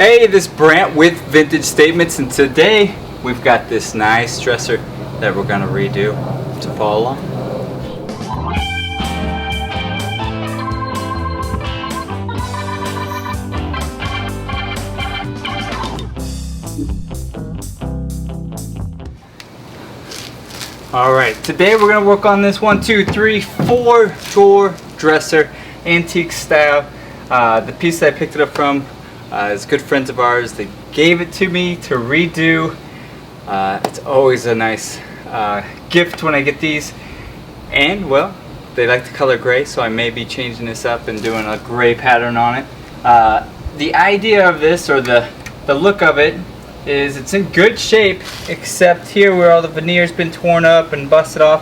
Hey, this is Brant with Vintage Statements, and today we've got this nice dresser that we're gonna redo. So follow along. Alright, today we're gonna work on this 1, 2, 3, 4 drawer dresser, antique style. The piece that I picked it up from is good friends of ours. They gave it to me to redo. It's always a nice gift when I get these. And well, they like the color gray, so I may be changing this up and doing a gray pattern on it. The idea of this, or the look of it, is it's in good shape, except here where all the veneer's been torn up and busted off,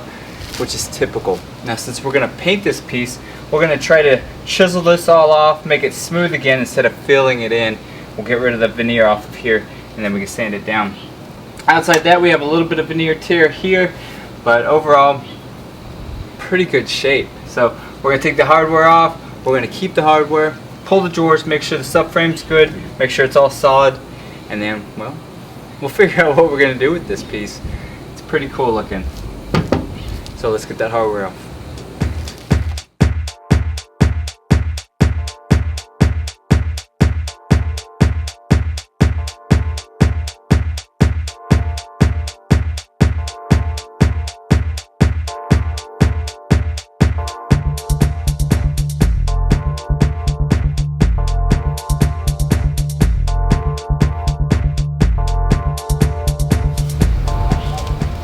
which is typical. Now since we're going to paint this piece, we're going to try to chisel this all off, make it smooth again instead of filling it in. We'll get rid of the veneer off of here and then we can sand it down. Outside that we have a little bit of veneer tear here, but overall pretty good shape. So we're going to take the hardware off, we're going to keep the hardware, pull the drawers, make sure the subframe's good, make sure it's all solid, and then, well, we'll figure out what we're going to do with this piece. It's pretty cool looking. So let's get that hardware off.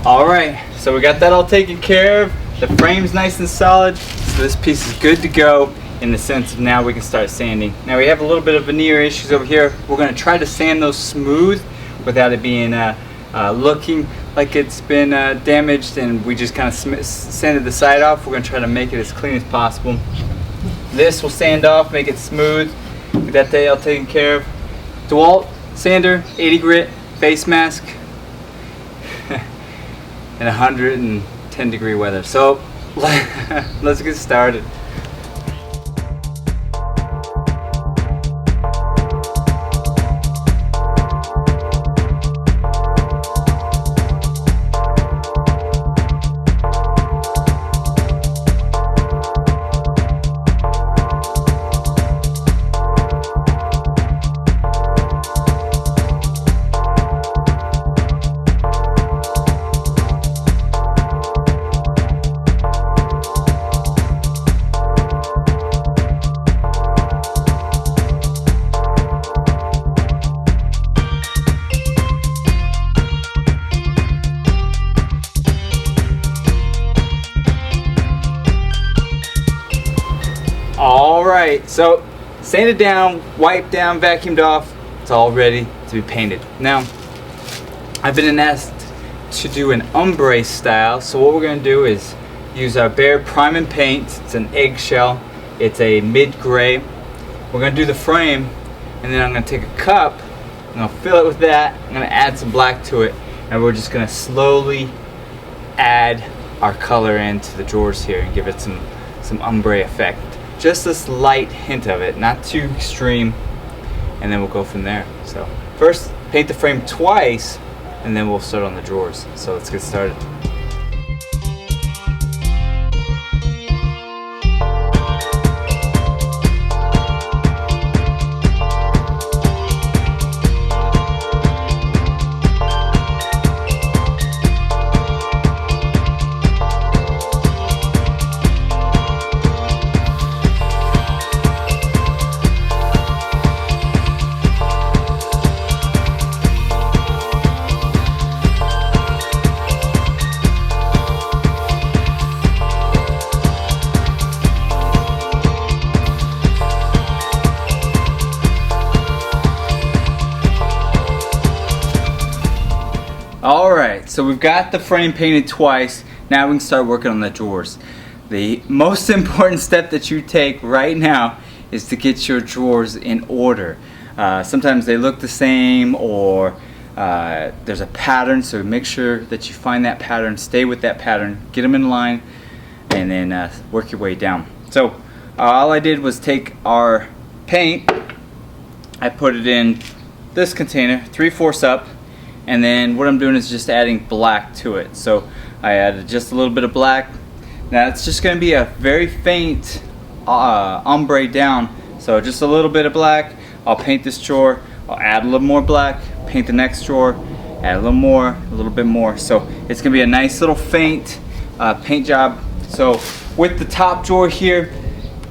Alright, so we got that all taken care of. The frame's nice and solid, so this piece is good to go in the sense of now we can start sanding. Now we have a little bit of veneer issues over here. We're going to try to sand those smooth without it being looking like it's been damaged and we just kind of sanded the side off. We're going to try to make it as clean as possible. This will sand off, make it smooth. Get that day all taken care of. DeWalt sander, 80 grit, face mask. In 110-degree weather. So let's get started. Alright, so sanded down, wiped down, vacuumed off, it's all ready to be painted. Now, I've been asked to do an ombre style, so what we're going to do is use our Behr Prime and Paint. It's an eggshell, it's a mid-gray. We're going to do the frame, and then I'm going to take a cup, I'm going to fill it with that, I'm going to add some black to it, and we're just going to slowly add our color into the drawers here and give it some ombre effect. Just this light hint of it, not too extreme, and then we'll go from there. So first paint the frame twice and then we'll start on the drawers. So let's get started. Alright, so we've got the frame painted twice. Now we can start working on the drawers. The most important step that you take right now is to get your drawers in order. Sometimes they look the same, or there's a pattern, so make sure that you find that pattern, stay with that pattern, get them in line, and then work your way down. So all I did was take our paint, I put it in this container 3/4 up, and then what I'm doing is just adding black to it. So I added just a little bit of black. Now it's just going to be a very faint ombre down, so just a little bit of black. I'll paint this drawer, I'll add a little more black, paint the next drawer, add a little more, a little bit more. So it's going to be a nice little faint paint job. So with the top drawer here,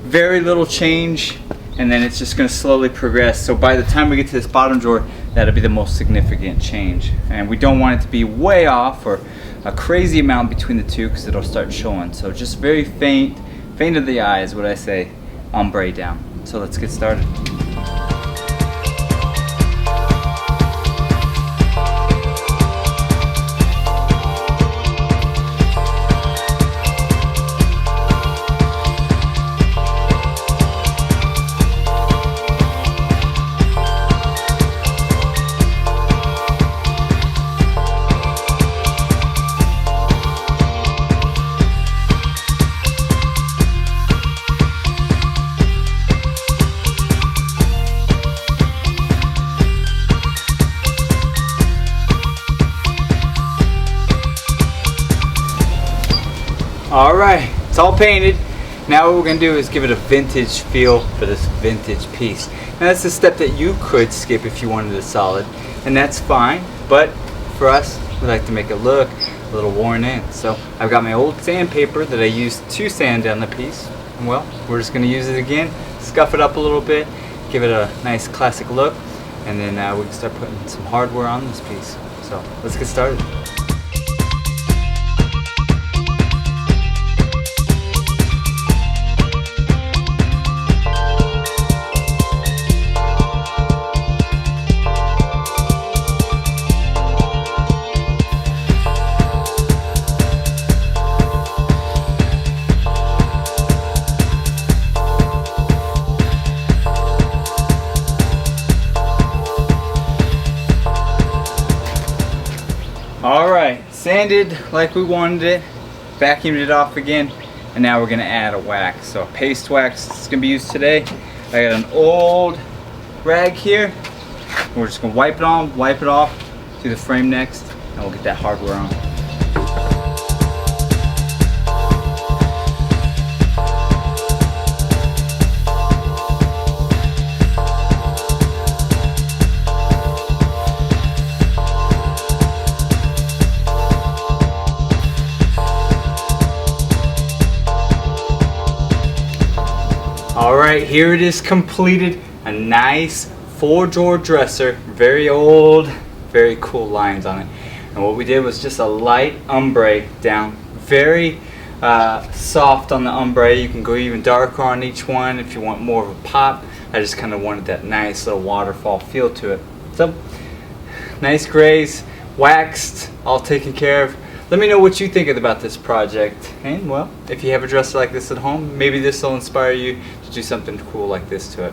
very little change, and then it's just going to slowly progress. So by the time we get to this bottom drawer, that'll be the most significant change. And we don't want it to be way off or a crazy amount between the two, because it'll start showing. So just very faint of the eye is what I say, ombre down. So let's get started. Alright, it's all painted. Now what we're going to do is give it a vintage feel for this vintage piece. Now that's a step that you could skip if you wanted a solid, and that's fine, but for us, we like to make it look a little worn in. So I've got my old sandpaper that I used to sand down the piece, and well, we're just going to use it again, scuff it up a little bit, give it a nice classic look, and then we can start putting some hardware on this piece. So let's get started. Alright, sanded like we wanted it, vacuumed it off again, and now we're going to add a wax. So a paste wax is going to be used today. I got an old rag here. We're just going to wipe it on, wipe it off, do the frame next, and we'll get that hardware on. Alright, here it is completed. A nice 4-drawer dresser. Very old, very cool lines on it. And what we did was just a light ombre down. Very soft on the ombre. You can go even darker on each one if you want more of a pop. I just kind of wanted that nice little waterfall feel to it. So, nice grays, waxed, all taken care of. Let me know what you think about this project, and well, if you have a dresser like this at home, maybe this will inspire you to do something cool like this to it.